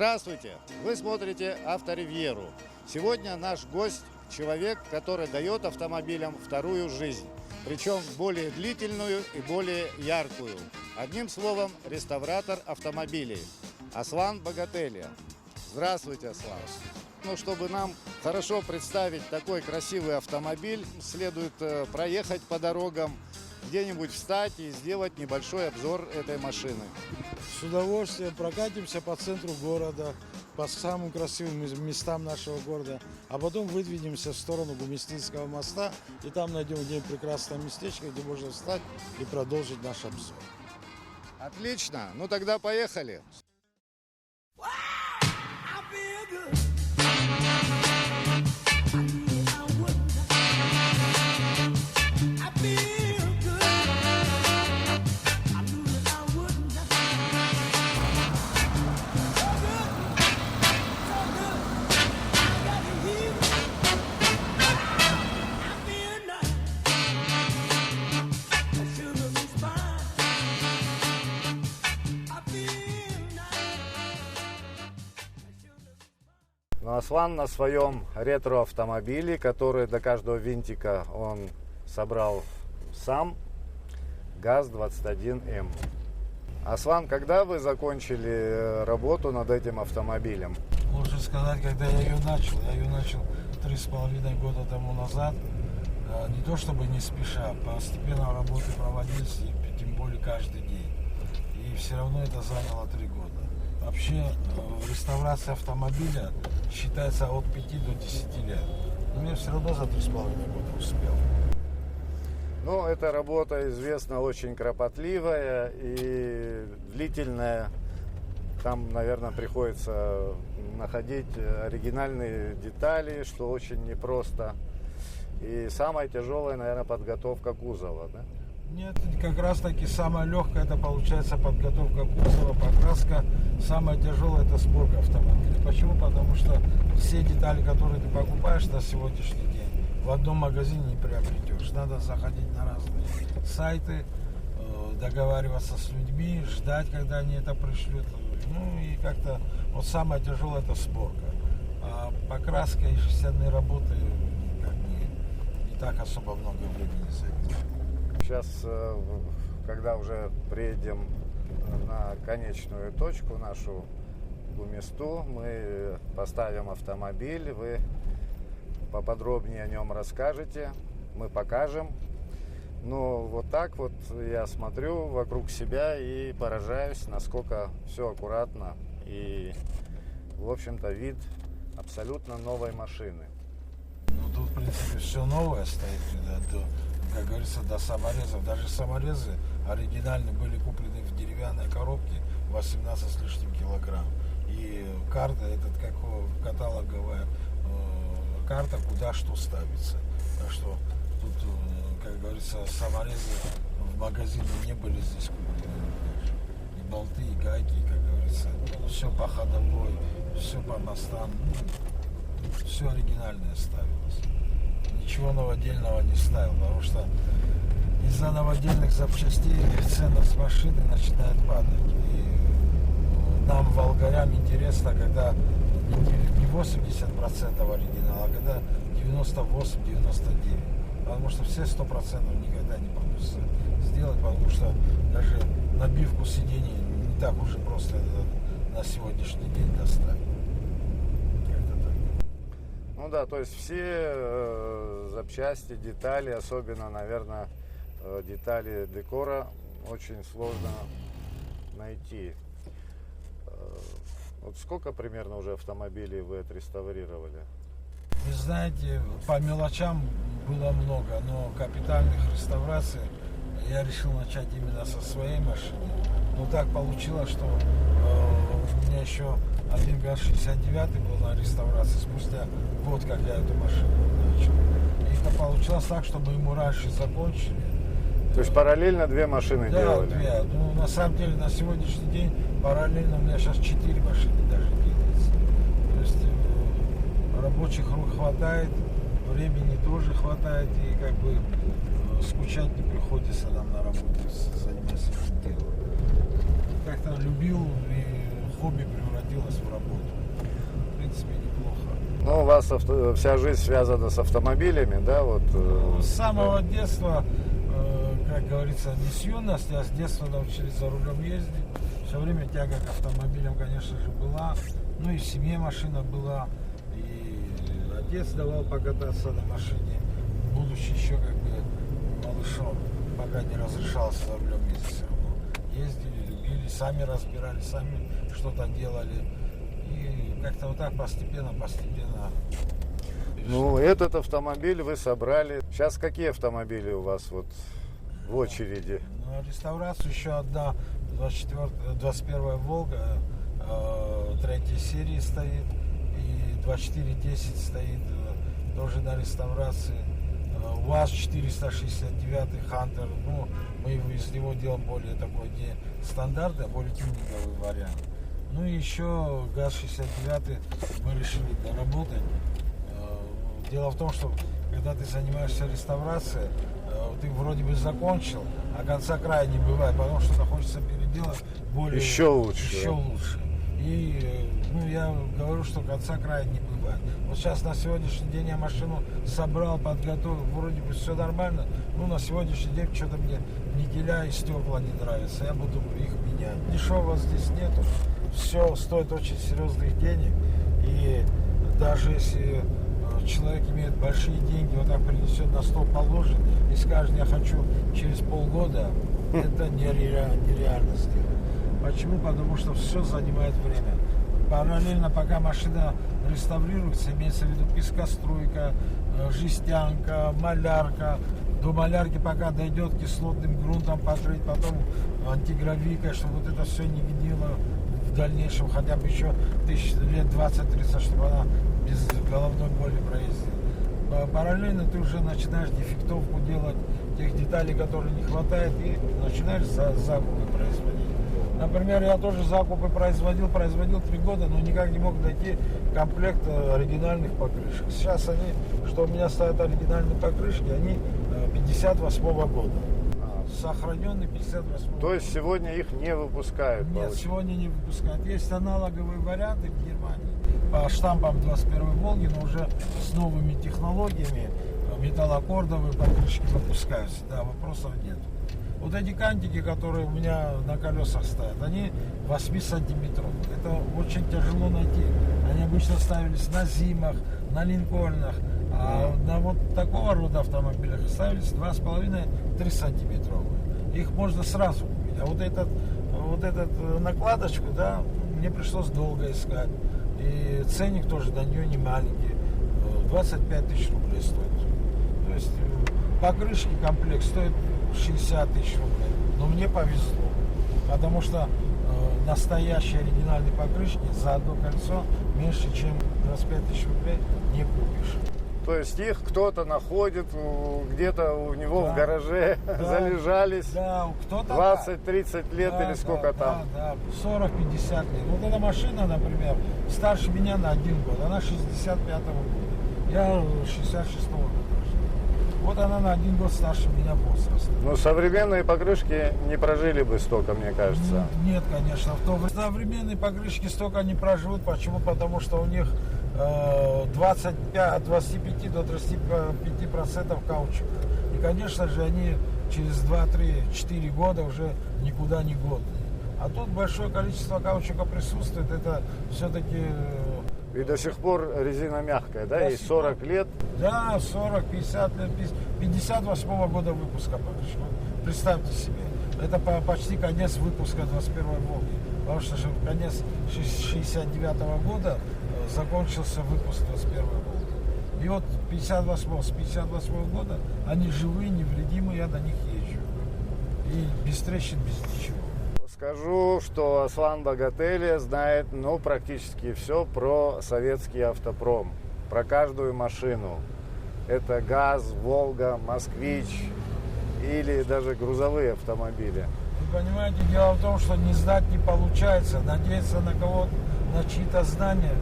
Здравствуйте! Вы смотрите «Авторивьеру». Сегодня наш гость – человек, который дает автомобилям вторую жизнь. Причем более длительную и более яркую. Одним словом, реставратор автомобилей. Аслан Богателья. Здравствуйте, Аслан. Ну, чтобы нам хорошо представить такой красивый автомобиль, следует проехать по дорогам, где-нибудь встать и сделать небольшой обзор этой машины. С удовольствием прокатимся по центру города, по самым красивым местам нашего города, а потом выдвинемся в сторону Гумистинского моста, и там найдем где-нибудь прекрасное местечко, где можно встать и продолжить наш обзор. Отлично, ну тогда поехали. Но Аслан на своем ретро-автомобиле, который до каждого винтика он собрал сам, ГАЗ-21М. Аслан, когда вы закончили работу над этим автомобилем? Можно сказать, когда я ее начал. Я ее начал 3,5 года тому назад. Не то чтобы не спеша, постепенно работы проводились, и тем более каждый день. И все равно это заняло 3 года. Вообще реставрация автомобиля считается от 5 до 10 лет. Но я все равно за 3,5 года успел. Ну, эта работа, известна, очень кропотливая и длительная. Там, наверное, приходится находить оригинальные детали, что очень непросто. И самая тяжелая, наверное, подготовка кузова, да? Нет, как раз таки самая легкая это получается подготовка кузова, покраска. Самое тяжелое это сборка автомобиля. Почему? Потому что все детали, которые ты покупаешь на сегодняшний день, в одном магазине не приобретешь. Надо заходить на разные сайты, договариваться с людьми, ждать, когда они это пришлют. Ну и как-то вот самое тяжелое это сборка. А покраска и жестяные работы как бы не так особо много времени займет. Сейчас, когда уже приедем на конечную точку, нашу Гумисту, мы поставим автомобиль, вы поподробнее о нем расскажете, мы покажем. Ну, вот так вот я смотрю вокруг себя и поражаюсь, насколько все аккуратно и, в общем-то, вид абсолютно новой машины. Ну, тут, в принципе, все новое стоит, как говорится, до саморезов. Даже саморезы оригинальные были куплены в деревянной коробке 18 с лишним килограмм. И карта, каталоговая карта, куда что ставится. Так что тут, как говорится, саморезы в магазине не были здесь куплены. И болты, и гайки, как говорится, все по ходовой, все по мостам. Все оригинальное ставилось. Ничего новодельного не ставил, потому что из-за новодельных запчастей ценность машины начинает падать. И нам, волгарям, интересно, когда не 80% оригинала, а когда 98-99%. Потому что все 100% никогда не получится сделать, потому что даже набивку сидений не так уже просто на сегодняшний день достать. Ну да, то есть все запчасти, детали, особенно, наверное, детали декора, очень сложно найти. Вот сколько примерно уже автомобилей вы отреставрировали? Вы знаете, по мелочам было много, но капитальных реставраций я решил начать именно со своей машины. Но так получилось, что у меня еще один ГАЗ-69 был на реставрации спустя год, как я эту машину начал. И это получилось так, что мы ему раньше закончили. То есть параллельно две машины делали? Да, две. Ну, на самом деле, на сегодняшний день параллельно у меня сейчас 4 машины даже делается. То есть рабочих рук хватает, времени тоже хватает, и как бы скучать не приходится нам на работе, заниматься этим делом. Как-то любил и хобби превратилось в работу. В принципе, неплохо. Ну, у вас вся жизнь связана с автомобилями, да? Вот, С самого детства, как говорится, не с юности, а с детства научились за рулем ездить. Все время тяга к автомобилям, конечно же, была. Ну и в семье машина была. И отец давал покататься на машине, будучи еще как бы малышом, пока не разрешался за рулем ездить все равно. Ездили, любили, сами разбирали, сами что-то делали. И как-то вот так постепенно. Ну, этот автомобиль вы собрали. Сейчас какие автомобили у вас вот в очереди? На реставрацию еще одна 21-я Волга, третьей серии стоит, и 2410 стоит тоже на реставрации. УАЗ 469 Хантер, ну, мы из него делаем более такой не стандартный, а более тюнинговый вариант. Ну и еще ГАЗ-69 мы решили доработать. Дело в том, что когда ты занимаешься реставрацией, ты вроде бы закончил, а конца края не бывает, потому что хочется переделать более Еще лучше. Еще лучше. И ну, я говорю, что конца края не бывает. Вот сейчас на сегодняшний день я машину собрал, подготовил, вроде бы все нормально. Ну, на сегодняшний день что-то мне никеля и стекла не нравятся. Я буду их менять. Дешевого здесь нету. Все стоит очень серьезных денег. И даже если человек имеет большие деньги, вот так принесет на стол, положит и скажет, я хочу через полгода, это нереально сделать. Почему? Потому что все занимает время. Параллельно, пока машина реставрируется, имеется в виду пескоструйка, жестянка, малярка. До малярки пока дойдет кислотным грунтом покрыть, потом антигравикой, чтобы вот это все не гнило в дальнейшем, хотя бы еще лет 20-30, чтобы она без головной боли проездила. Параллельно ты уже начинаешь дефектовку делать тех деталей, которые не хватает, и начинаешь закупы производить. Например, я тоже закупы производил 3 года, но никак не мог найти комплект оригинальных покрышек. Сейчас они, что у меня стоят оригинальные покрышки, они 58-го года. Сохраненный 58-го. То есть сегодня их не выпускают? Нет, получается? сегодня не выпускают. Есть аналоговые варианты в Германии по штампам 21-й Волги, но уже с новыми технологиями металлокордовые покрышки выпускаются. Да, вопросов нет. Вот эти кантики, которые у меня на колесах стоят, они 8 сантиметров. Это очень тяжело найти. Они обычно ставились на Зимах, на Линкольнах. А на вот такого рода автомобилях ставились 2,5-3 сантиметровые. Их можно сразу купить. А вот этот накладочку, да, мне пришлось долго искать. И ценник тоже на нее не маленький. 25 тысяч рублей стоит. То есть покрышки комплект стоит 60 тысяч рублей. Но мне повезло. Потому что настоящие оригинальные покрышки за одно кольцо меньше, чем 25 тысяч рублей не купишь. То есть их кто-то находит где-то у него Да. в гараже, Да. залежались Да, кто-то 20-30 лет да, или сколько там. Да, 40-50 лет. Вот эта машина, например, старше меня на 1 год. Она 65-го года. Я 66-го года. Вот она на 1 год старше меня возраста. Но современные покрышки не прожили бы столько, мне кажется. Нет, конечно. Современные покрышки столько не проживут. Почему? Потому что у них от 25 до 35% каучука. И, конечно же, они через 2-3-4 года уже никуда не годны. А тут большое количество каучука присутствует. Это все-таки... И до сих пор резина мягкая, да? До Ей сих 40 лет. Да, 40, 50 лет, 58-го года выпуска покрышки. Представьте себе. Это почти конец выпуска 21-й Волги. Потому что конец 69-го года закончился выпуск 21-й Волги. И вот с 58-го года они живые, невредимые, я на них езжу. И без трещин, без ничего. Скажу, что Аслан Богатели знает, ну, практически все про советский автопром, про каждую машину. Это ГАЗ, Волга, Москвич или даже грузовые автомобили. Вы понимаете, дело в том, что не знать не получается. Надеяться на кого-то, на чьи-то знания,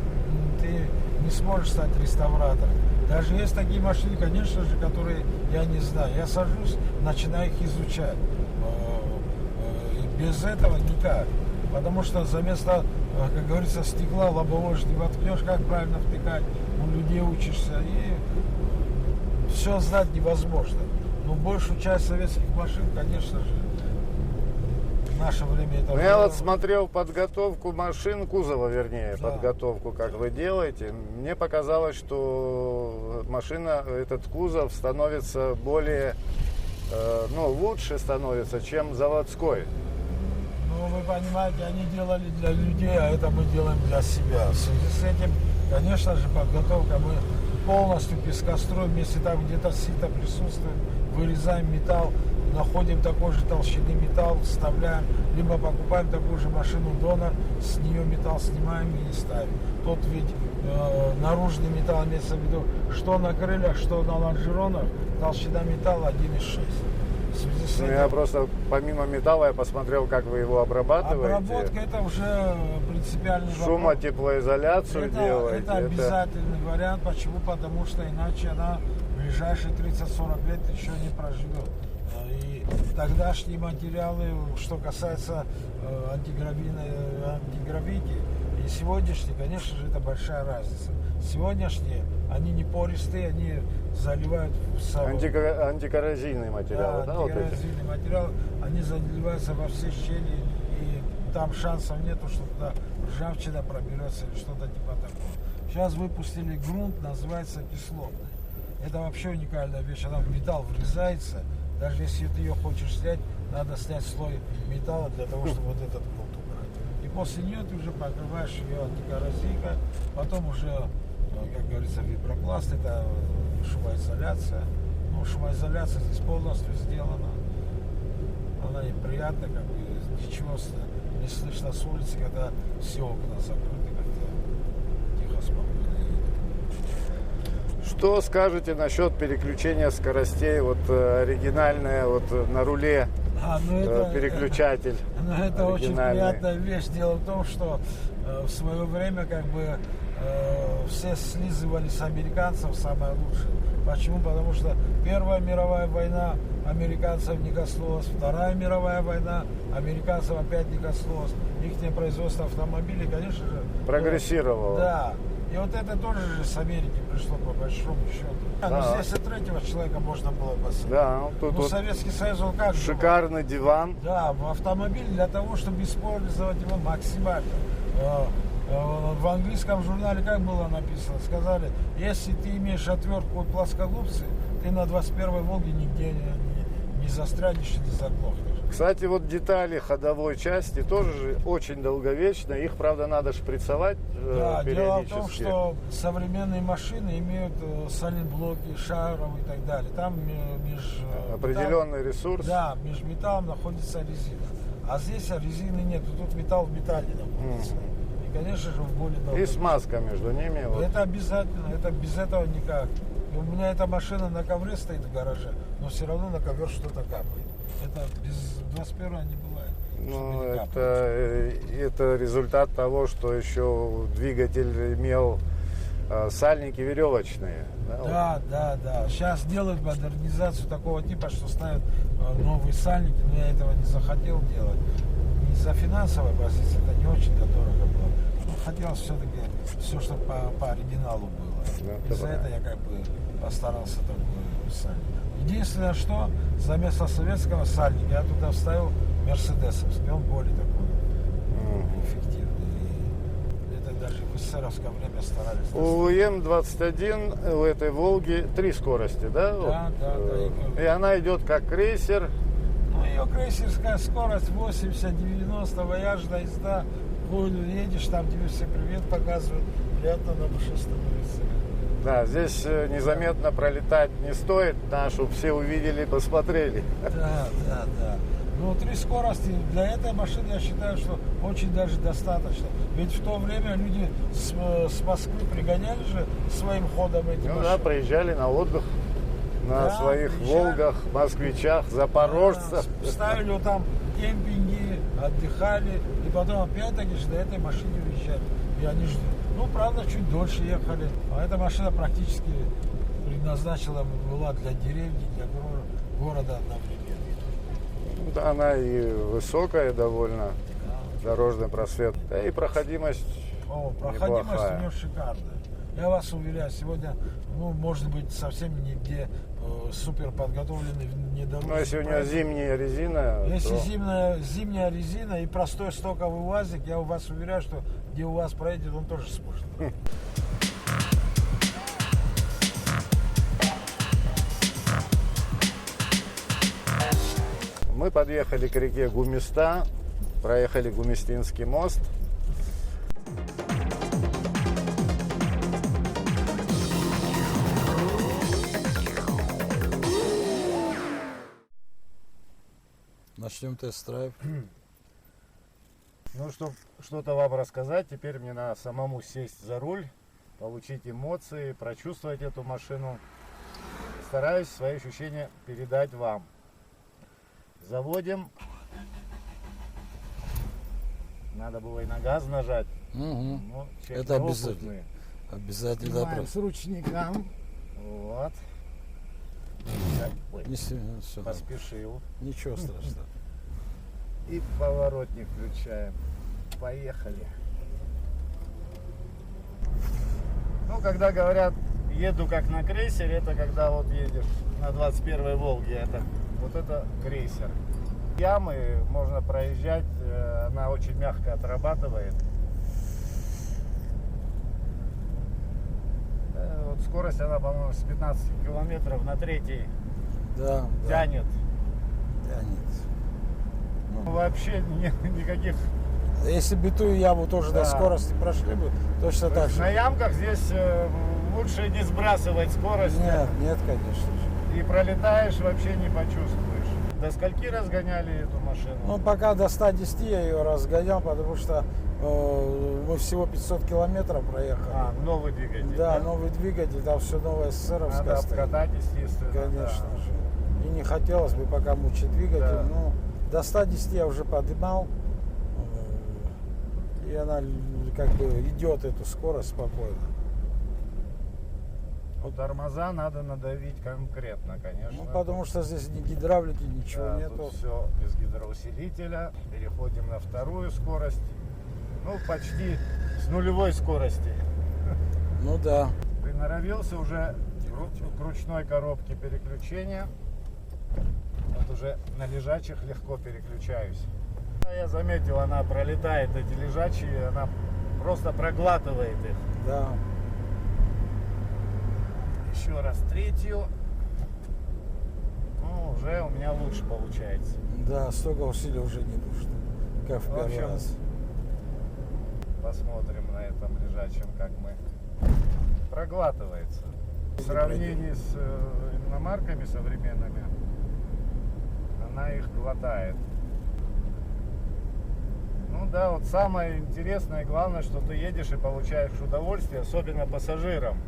ты не сможешь стать реставратором. Даже есть такие машины, конечно же, которые я не знаю. Я сажусь, начинаю их изучать. Без этого никак. Потому что заместо как говорится, стекла лобовое же не воткнешь, как правильно втыкать, у людей учишься, и все знать невозможно. Но большую часть советских машин, конечно же, в наше время это... Ну, я вот смотрел подготовку машин, кузова вернее, Да. подготовку, как вы делаете. Мне показалось, что машина, этот кузов становится более, лучше становится, чем заводской. Ну, вы понимаете, они делали для людей, а это мы делаем для себя. В связи с этим, конечно же, подготовка, мы полностью пескостроим, если там где-то сито присутствует, вырезаем металл, находим такой же толщины металл, вставляем, либо покупаем такую же машину донор, с нее металл снимаем и ставим. Тот ведь наружный металл имеется в виду, что на крыльях, что на лонжеронах, толщина металла 1,6. В связи с этим, Я просто помимо металла я посмотрел, как вы его обрабатываете. обработка это уже принципиальный вопрос. Шумотеплоизоляцию делаете. Это обязательный вариант. Почему? Потому что иначе она в ближайшие 30-40 лет еще не проживет. И тогдашние материалы, что касается антигравити, и сегодняшние, конечно же, это большая разница. Сегодняшние, они не пористые, они заливают в салон. Антикоррозийные материалы, да, вот эти? Антикоррозийные материалы, они заливаются во все щели, и там шансов нету, что туда ржавчина проберется или что-то типа такого. Сейчас выпустили грунт, называется кислотный. Это вообще уникальная вещь, она в металл врезается. Даже если ты ее хочешь снять, надо снять слой металла для того, чтобы вот этот грунт убрать. И после нее ты уже покрываешь ее антикоррозийкой, потом уже, как говорится, вибропласт, это шумоизоляция. Ну, шумоизоляция здесь полностью сделана. Она неприятная, как бы ничего не слышно с улицы, когда все окна закрыты, как-то тихо, спокойно едет. Что скажете насчет переключения скоростей? Вот оригинальная вот на руле переключатель. Это очень приятная вещь. Дело в том, что в свое время как бы все слизывали с американцев самое лучшее. Почему? Потому что Первая мировая война американцев не коснулась, Вторая мировая война американцев опять не коснулась. Их производство автомобилей, конечно же, прогрессировало. Да. И вот это тоже же с Америки пришло по большому счету. Да. Но здесь и третьего человека можно было посадить. Да, тут Ну, Советский Союз, он как же был? шикарный диван. Да, в автомобиль для того, чтобы использовать его максимально. В английском журнале как было написано? Сказали, если ты имеешь отвертку от плоскогубцы, ты на 21-й Волге нигде не застрянешь и не заглохнешь. Кстати, вот детали ходовой части тоже же очень долговечны. Их, правда, надо шприцевать Да, дело в периодически. том, что современные машины имеют сайлентблоки, шаров и так далее. Там Определенный ресурс. Да, между металлом находится резина. А здесь резины нет, тут металл в металле находится. И, конечно же, в более И долгом. смазка между ними. Вот. Это обязательно, это без этого никак. И у меня эта машина на ковре стоит в гараже, но все равно на ковер что-то капает. Это без 21-го не бывает. Ну, чтобы не капало. это результат того, что еще двигатель имел сальники веревочные. Да. Сейчас делают модернизацию такого типа, что ставят новые сальники, но я этого не захотел делать. Из-за финансовой позиции это не очень-то дорого было. Но хотелось все-таки все, чтобы по оригиналу было. Да, Из-за этого я как бы постарался такой сальник. Единственное, что за место советского сальника я туда вставил мерседесовский. Он более такой эффективный. И это даже в эсеровское время старались. У М-21 у этой Волги 3 скорости, да? Да. И она идет как крейсер. Ну, ее крейсерская скорость 80-90, вояжная езда. Едешь, там тебе все привет показывают. Приятно на душе становится. Да, здесь незаметно пролетать не стоит, чтобы все увидели, посмотрели. Да. Ну, 3 скорости для этой машины, я считаю, что очень даже достаточно. Ведь в то время люди с Москвы пригоняли же своим ходом эти машины. Да, приезжали на отдых на своих Волгах, Москвичах, Запорожцах. Да, ставили вот там кемпинги, отдыхали, и потом опять-таки же на этой машине уезжали. И они же, правда, чуть дольше ехали. А эта машина практически предназначена была для деревни, для города одновременно. Да, она и высокая довольно. дорожный просвет. Да и проходимость Проходимость у неплохая. нее шикарная. Я вас уверяю, сегодня, может быть, совсем нигде супер подготовленный внедорожник. Ну, если у него зимняя резина, Если то... зимняя резина и простой стоковый УАЗик, я вас уверяю, что где УАЗ проедет, он тоже сможет. Мы подъехали к реке Гумиста, проехали Гумистинский мост. Начнем тест-драйв. Ну, чтобы что-то вам рассказать, теперь мне надо самому сесть за руль, получить эмоции, прочувствовать эту машину. Стараюсь свои ощущения передать вам. Заводим. Надо было и на газ нажать. Угу. Ну, Это обязательно. опытные. Обязательно. Снимаем с ручником. Вот. Ой, Все, поспешил. ничего страшного. И поворотник включаем. Поехали. Ну, когда говорят, еду как на крейсере, это когда вот едешь на 21-й Волге. Это крейсер. Ямы можно проезжать, она очень мягко отрабатывает. Вот скорость она, по-моему, с 15 километров на третий Да. тянет. Тянет. Вообще никаких. Если бы ту яму тоже Да. до скорости прошли бы, точно То так есть же. на ямках здесь лучше не сбрасывать скорость. Нет, конечно же. И пролетаешь, вообще не почувствуешь. До скольки разгоняли эту машину? Ну, пока до 110 я ее разгонял, потому что мы всего 500 километров проехали. Новый двигатель. Да, новый двигатель, там все новое СССРовское Надо стоит. обкатать, естественно. Конечно да. же. И не хотелось бы пока мучить двигатель. Да. Ну, до 110 я уже поднимал. И она как бы идет эту скорость спокойно. Вот тормоза надо надавить конкретно, конечно. Ну, потому что здесь ни гидравлики, ничего Да, нету. тут все без гидроусилителя. Переходим на вторую скорость. Ну, почти с нулевой скорости. Ну да. Приноровился уже к ручной коробке переключения. Вот уже на лежачих легко переключаюсь. Я заметил, она пролетает эти лежачие, она просто проглатывает их. Да. Еще раз третью. Ну, уже у меня лучше получается. Да, столько усилий уже не нужно, как в В первый общем, раз. Посмотрим на этом лежачем, как мы проглатывается. В сравнении с иномарками современными, она их глотает. Ну да, вот самое интересное и главное, что ты едешь и получаешь удовольствие, особенно пассажирам.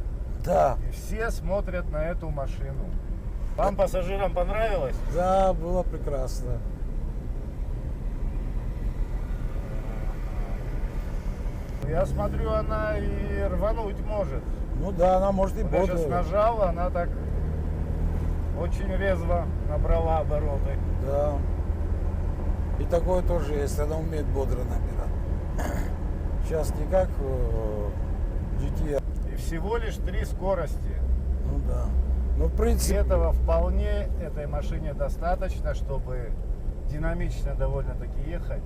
Да, И все смотрят на эту машину. Вам, пассажирам, понравилось? да, было прекрасно. Я смотрю, она и рвануть может. Ну да, она может и Вот я сейчас бодрая. нажал, она так очень резво набрала обороты. Да. И такое тоже есть, она умеет бодро набирать. Сейчас не как GT. И всего лишь 3 скорости. Ну да. Ну, в И принципе, этого вполне этой машине достаточно, чтобы динамично довольно-таки ехать.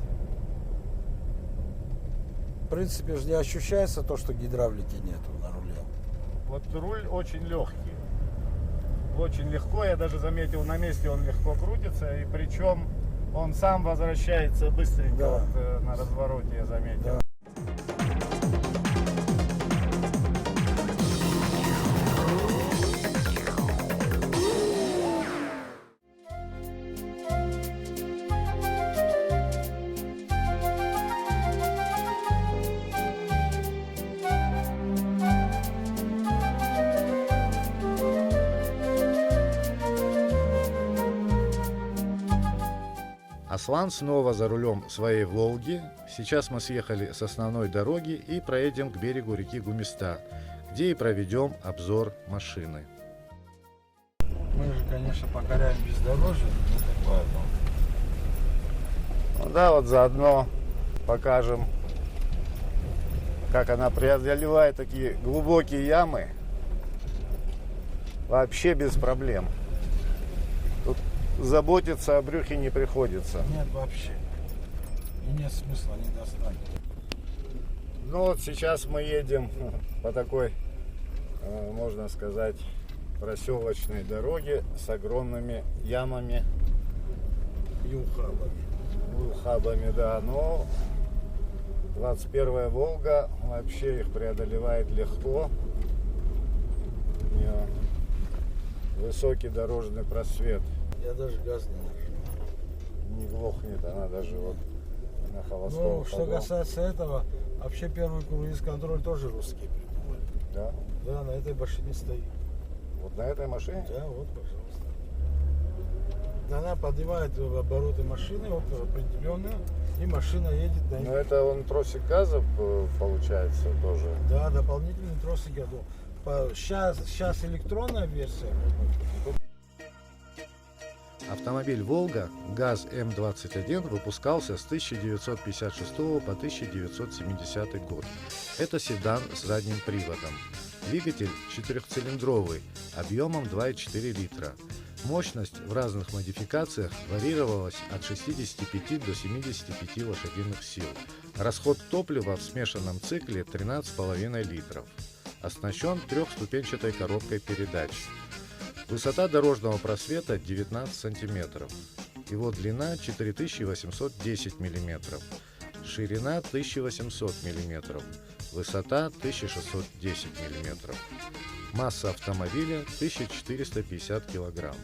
же не ощущается то, что гидравлики нету на руле. Вот руль очень легкий. Очень легко, я даже заметил, на месте он легко крутится, и причем он сам возвращается быстренько, Да. вот, на развороте я заметил. Да. Аслан снова за рулем своей «Волги». Сейчас мы съехали с основной дороги и проедем к берегу реки Гумиста, где и проведем обзор машины. Мы же, конечно, покоряем бездорожье, ну, поэтому. Ну да, вот заодно покажем, как она преодолевает такие глубокие ямы. Вообще без проблем. Тут заботиться о брюхе не приходится. Нет вообще. И нет смысла, не достанет. Ну вот сейчас мы едем по такой, можно сказать, проселочной дороге с огромными ямами. И ухабами. Ухабами, да. Но 21-я Волга вообще их преодолевает легко. У нее высокий дорожный просвет. Я даже газ не нажал. Не глохнет она даже вот на холостом Ну, что ходу. касается этого, вообще первый круиз-контроль тоже русские придумали. Да? Да, на этой машине стоит. Вот на этой машине? Да, вот, пожалуйста. Она поднимает обороты машины вот, определенно, и машина едет на Ну это он тросик газа получается тоже. Да, дополнительный тросик году. Сейчас электронная версия. Автомобиль «Волга» ГАЗ М21 выпускался с 1956 по 1970 год. Это седан с задним приводом. Двигатель четырехцилиндровый, объемом 2,4 литра. Мощность в разных модификациях варьировалась от 65 до 75 лошадиных сил. Расход топлива в смешанном цикле 13,5 литров. Оснащен трехступенчатой коробкой передач. Высота дорожного просвета 19 сантиметров. Его длина 4810 миллиметров. Ширина 1800 миллиметров. Высота 1610 миллиметров. Масса автомобиля 1450 килограмм.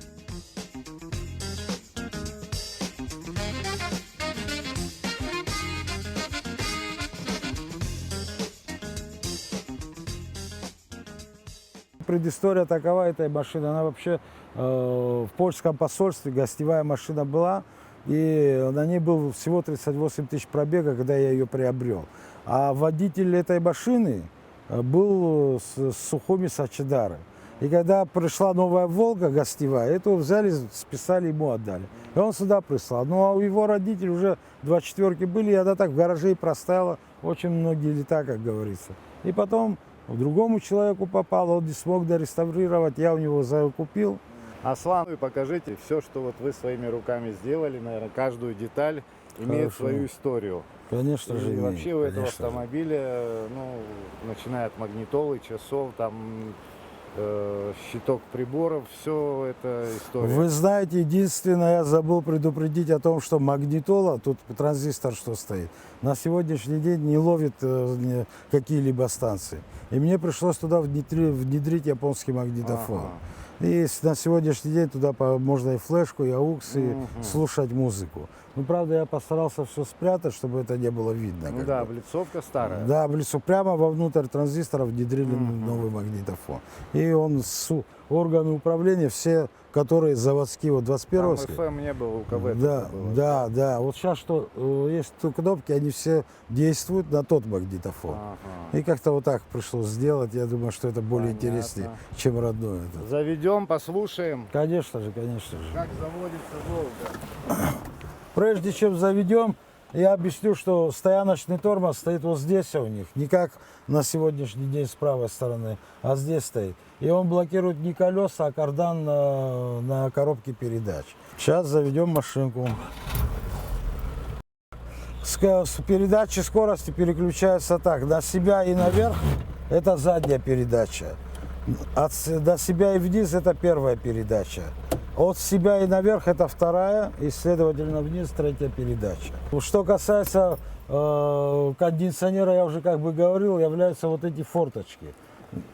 Предыстория такова этой машины. Она вообще в польском посольстве гостевая машина была. И на ней был всего 38 тысяч пробега, когда я ее приобрел. А водитель этой машины был с Сухуми Сачидары. И когда пришла новая «Волга» гостевая, эту взяли, списали, ему отдали. И он сюда прислал. Ну а у его родителей уже 24-ки были, и она так в гараже и простояла очень многие лета, как говорится. И потом другому человеку попало, он не смог дореставрировать, я у него закупил. Аслан, вы покажите все, что вот вы своими руками сделали, наверное, каждую деталь имеет Хорошо. свою историю. Конечно же, И имеет, вообще у этого конечно же. автомобиля, ну, начиная от магнитолы, часов, там, щиток приборов, все это история. Вы знаете, единственное, я забыл предупредить о том, что магнитола, тут транзистор что стоит, на сегодняшний день не ловит какие-либо станции. И мне пришлось туда внедрить японский магнитофон. Ага. И на сегодняшний день туда можно и флешку, и аукс, и слушать музыку. Ну, правда, я постарался все спрятать, чтобы это не было видно. Ну как да, бы. блицовка старая. Да, в лесу прямо вовнутрь транзистора внедрили новый магнитофон. И он органы управления, все, которые заводские, вот 21-го. Там FM не было, у КВ Да, только было. да, да. Вот сейчас что, есть кнопки, они все действуют на тот магнитофон. Ага. И как-то вот так пришлось сделать. Я думаю, что это более Понятно. интереснее, чем родное. Это. Заведем, послушаем, Конечно же, конечно же. как заводится «Волга». Прежде чем заведем, я объясню, что стояночный тормоз стоит вот здесь у них, не как на сегодняшний день с правой стороны, а здесь стоит. И он блокирует не колеса, а кардан на коробке передач. Сейчас заведем машинку. С передачи скорости переключаются так, на себя и наверх – это задняя передача. До себя и вниз – это первая передача. От себя и наверх это вторая, и, следовательно, вниз третья передача. Что касается кондиционера, я уже как бы говорил, являются вот эти форточки.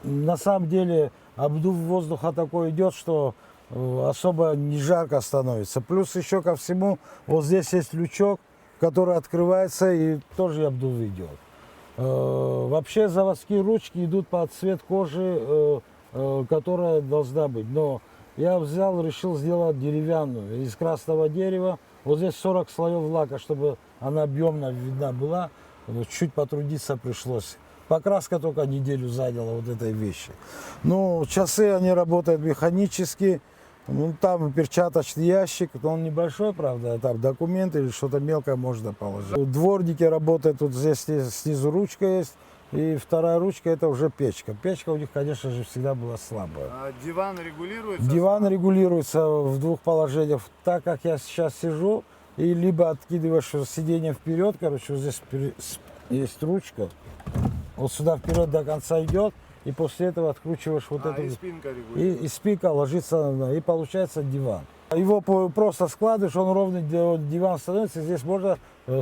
На самом деле обдув воздуха такой идет, что особо не жарко становится. Плюс еще ко всему, вот здесь есть лючок, который открывается, и тоже обдув идет. Вообще заводские ручки идут под цвет кожи, которая должна быть. Но я взял, решил сделать деревянную, из красного дерева. Вот здесь 40 слоев лака, чтобы она объемно видна была. Чуть потрудиться пришлось. Покраска только неделю заняла вот этой вещи. Ну, часы, они работают механически. Ну, там перчаточный ящик, он небольшой, правда, там документы или что-то мелкое можно положить. Дворники работают, тут здесь снизу ручка есть, и вторая ручка это уже печка. Печка у них, конечно же, всегда была слабая. А диван регулируется? Диван регулируется в двух положениях. Так как я сейчас сижу, и либо откидываешь сиденье вперед, короче, вот здесь есть ручка, вот сюда вперед до конца идет, и после этого откручиваешь вот эту. И спинка регулируется. И спинка ложится, и получается диван. Его просто складываешь, он ровный диван становится, здесь можно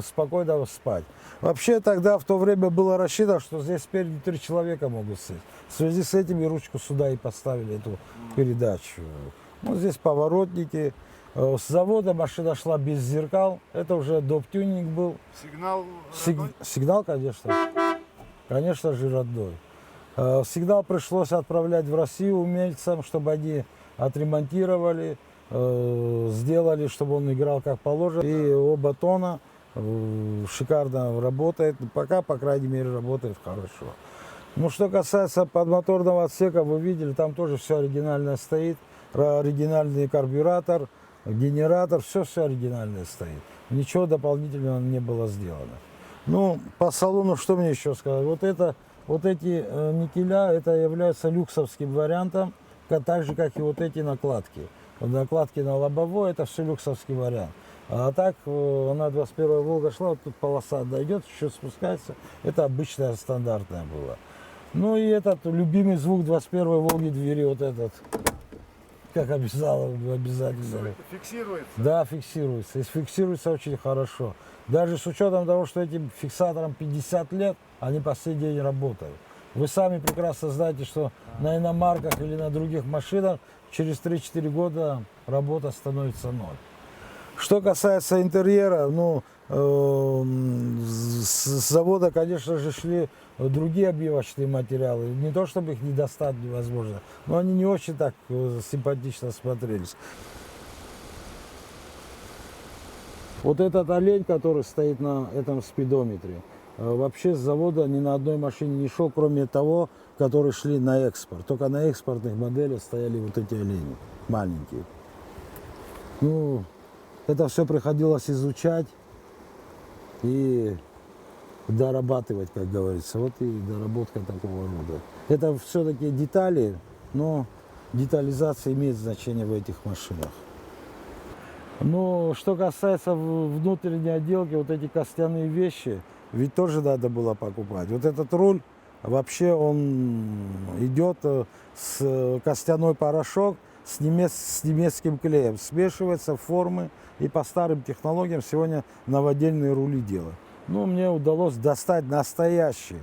спокойно спать. Вообще тогда в то время было рассчитано, что здесь спереди 3 человека могут сесть. В связи с этим и ручку сюда и поставили, эту передачу. Ну, здесь поворотники. С завода машина шла без зеркал. Это уже доп-тюнинг был. Сигнал родной? Сигнал, конечно. Конечно же, родной. Сигнал пришлось отправлять в Россию умельцам, чтобы они отремонтировали, сделали, чтобы он играл как положено. И оба тона шикарно работает. Пока, по крайней мере, работает хорошо. Ну, что касается подмоторного отсека, вы видели, там тоже все оригинальное стоит. Оригинальный карбюратор, генератор, все оригинальное стоит. Ничего дополнительного не было сделано. Ну, по салону, что мне еще сказать? Вот эти никеля, это является люксовским вариантом, так же, как и вот эти накладки. Накладки на лобовой, это все люксовский вариант. А так, она 21-я Волга шла, вот тут полоса дойдет, еще спускается. Это обычная, стандартная была. Ну и этот любимый звук 21-й Волги двери, вот этот, как обязательно. Фиксируется? Да, фиксируется. И фиксируется очень хорошо. Даже с учетом того, что этим фиксаторам 50 лет, они по сей день работают. Вы сами прекрасно знаете, что на иномарках или на других машинах через 3-4 года работа становится ноль. Что касается интерьера, ну, с завода, конечно же, шли другие обивочные материалы. Не то, чтобы их не достать невозможно, но они не очень так симпатично смотрелись. Вот этот олень, который стоит на этом спидометре, вообще с завода ни на одной машине не шел, кроме того, которые шли на экспорт. Только на экспортных моделях стояли вот эти олени, маленькие. Ну, это все приходилось изучать и дорабатывать, как говорится. Вот и доработка такого рода. Это все-таки детали, но детализация имеет значение в этих машинах. Но что касается внутренней отделки, вот эти костяные вещи, ведь тоже надо было покупать. Вот этот руль, вообще он идет с костяной порошок, с немецким клеем. Смешивается формы и по старым технологиям сегодня новодельные рули делают. Ну, мне удалось достать настоящий,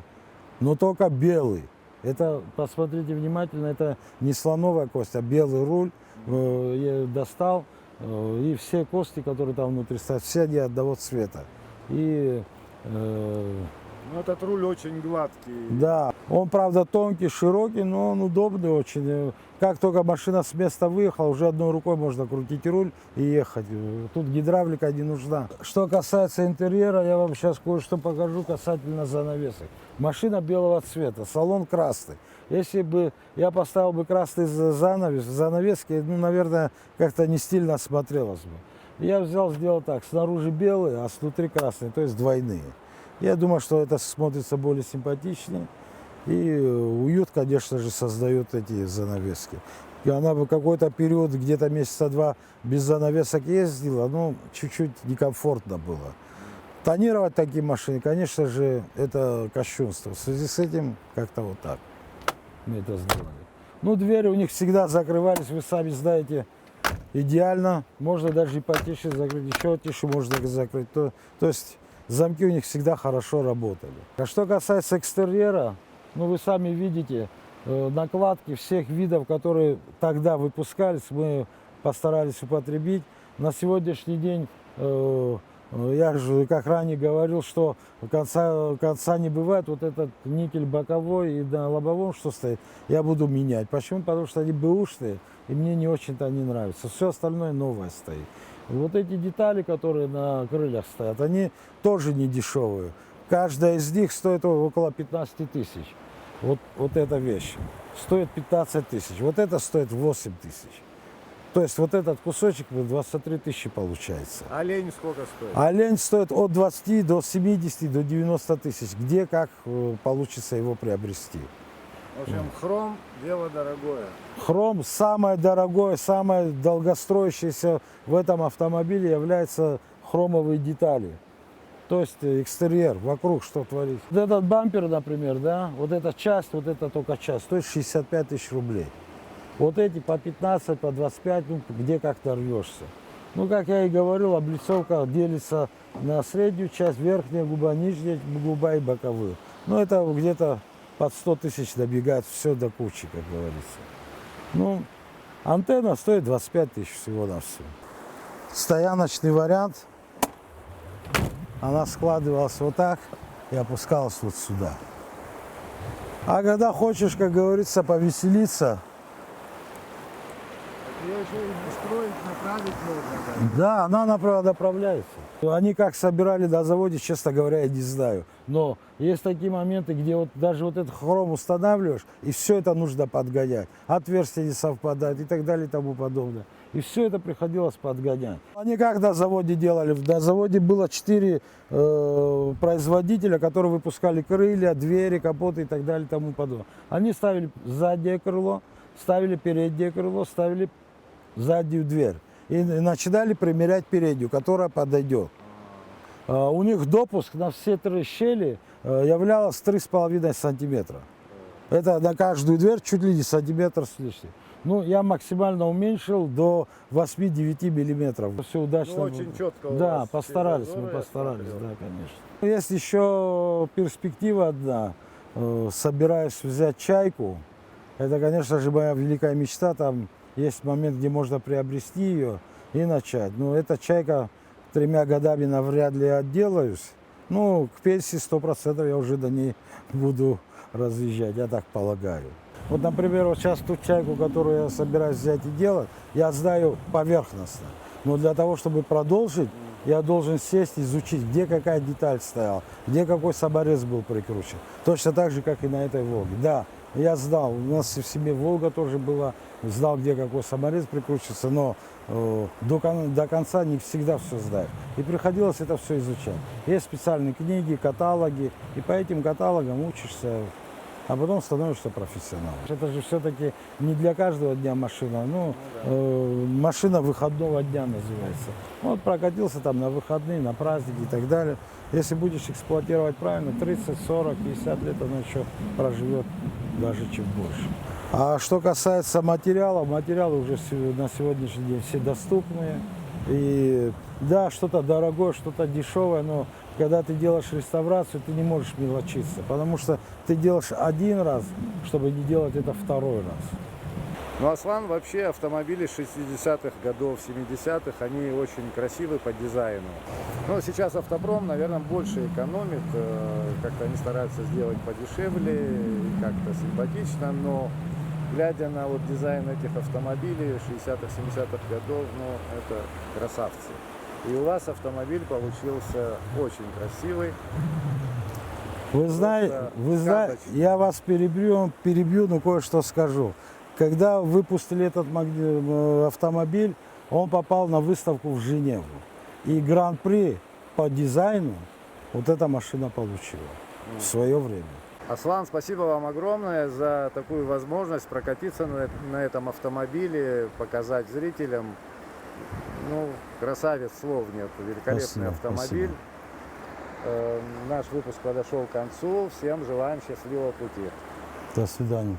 но только белый. Это, посмотрите внимательно, это не слоновая кость, а белый руль. Я достал. И все кости, которые там внутри стоят, все они одного цвета. И, ну, этот руль очень гладкий. да, он, правда, тонкий, широкий, но он удобный очень. Как только машина с места выехала, уже одной рукой можно крутить руль и ехать. Тут гидравлика не нужна. Что касается интерьера, я вам сейчас кое-что покажу касательно занавесок. Машина белого цвета, салон красный. Если бы я поставил бы красный занавески, ну, наверное, как-то не стильно смотрелось бы. Я сделал так, снаружи белые, а снутри красные, то есть двойные. Я думаю, что это смотрится более симпатичнее. И уют, конечно же, создают эти занавески. И она в какой-то период, где-то месяца 2 без занавесок ездила, ну, чуть-чуть некомфортно было. Тонировать такие машины, конечно же, это кощунство. В связи с этим как-то вот так мы это сделали. Ну, двери у них всегда закрывались, вы сами знаете, идеально. Можно даже и потише закрыть, еще тише можно закрыть. То есть замки у них всегда хорошо работали. А что касается экстерьера, ну, вы сами видите, накладки всех видов, которые тогда выпускались, мы постарались употребить. На сегодняшний день, я же, как ранее говорил, что конца не бывает. Вот этот никель боковой и на лобовом, что стоит, я буду менять. Почему? Потому что они бэушные, и мне не очень-то они нравятся. Все остальное новое стоит. Вот эти детали, которые на крыльях стоят, они тоже не дешевые. Каждая из них стоит около 15 тысяч. Вот эта вещь стоит 15 тысяч. Вот это стоит 8 тысяч. То есть вот этот кусочек 23 тысячи получается. Олень сколько стоит? Олень стоит от 20 до 70 до 90 тысяч. Где как получится его приобрести. В общем, хром – дело дорогое. Хром самое дорогое, самое долгостроящееся в этом автомобиле является хромовые детали. То есть экстерьер, вокруг что творится. Вот этот бампер, например, да, вот эта часть, вот эта только часть, стоит 65 тысяч рублей. Вот эти по 15, по 25, ну, где как-то рвешься. Ну, как я и говорил, облицовка делится на среднюю часть, верхняя губа, нижняя губа и боковую. Ну, это где-то под 100 тысяч добегает все до кучи, как говорится. Ну, антенна стоит 25 тысяч всего на все. Стояночный вариант. Она складывалась вот так и опускалась вот сюда. А когда хочешь, как говорится, повеселиться, Ее еще и настроить, направить можно. да, она направляется. Они как собирали на заводе, честно говоря, я не знаю. Но есть такие моменты, где вот даже вот этот хром устанавливаешь, и все это нужно подгонять. Отверстия не совпадают и так далее и тому подобное. И все это приходилось подгонять. Они как на заводе делали? На заводе было 4 производителя, которые выпускали крылья, двери, капоты и так далее и тому подобное. Они ставили заднее крыло, ставили переднее крыло, ставили заднюю дверь. И начинали примерять переднюю, которая подойдет. У них допуск на все 3 щели являлось 3,5 сантиметра. Это на каждую дверь чуть ли не сантиметр с лишним. Ну, я максимально уменьшил до 8-9 миллиметров. Все удачно. Ну, очень четко у Да, вас постарались, зазоры, мы я постарались, смотрел. да, конечно. Есть еще перспектива одна. Собираюсь взять чайку. Это, конечно же, моя великая мечта. Там есть момент, где можно приобрести ее и начать. Но эта чайка 3 годами навряд ли отделаюсь. Ну, к пенсии 100% я уже до ней буду разъезжать, я так полагаю. Вот, например, вот сейчас ту чайку, которую я собираюсь взять и делать, я знаю поверхностно. Но для того, чтобы продолжить, я должен сесть, изучить, где какая деталь стояла, где какой саморез был прикручен. Точно так же, как и на этой Волге. Да, я знал, у нас в семье Волга тоже была, знал, где какой саморез прикручивается, но до конца не всегда все знаю. И приходилось это все изучать. Есть специальные книги, каталоги, и по этим каталогам учишься, а потом становишься профессионалом. Это же все-таки не для каждого дня машина, ну, машина выходного дня называется. Вот прокатился там на выходные, на праздники и так далее. Если будешь эксплуатировать правильно, 30, 40, 50 лет она еще проживет даже чуть больше. А что касается материалов, материалы уже на сегодняшний день все доступные. И да, что-то дорогое, что-то дешевое, но когда ты делаешь реставрацию, ты не можешь мелочиться, потому что ты делаешь один раз, чтобы не делать это второй раз. Ну, Аслан, вообще автомобили 60-х годов, 70-х, они очень красивы по дизайну. Но сейчас автопром, наверное, больше экономит, как-то они стараются сделать подешевле, и как-то симпатично, но глядя на вот дизайн этих автомобилей 60-х, 70-х годов, ну, это красавцы. И у вас автомобиль получился очень красивый. Вы знаете, я вас перебью, но кое-что скажу. Когда выпустили этот автомобиль, он попал на выставку в Женеву. И гран-при по дизайну вот эта машина получила в свое время. Аслан, спасибо вам огромное за такую возможность прокатиться на этом автомобиле, показать зрителям. Ну, красавец, слов нет, великолепный автомобиль. Наш выпуск подошел к концу. Всем желаем счастливого пути. До свидания.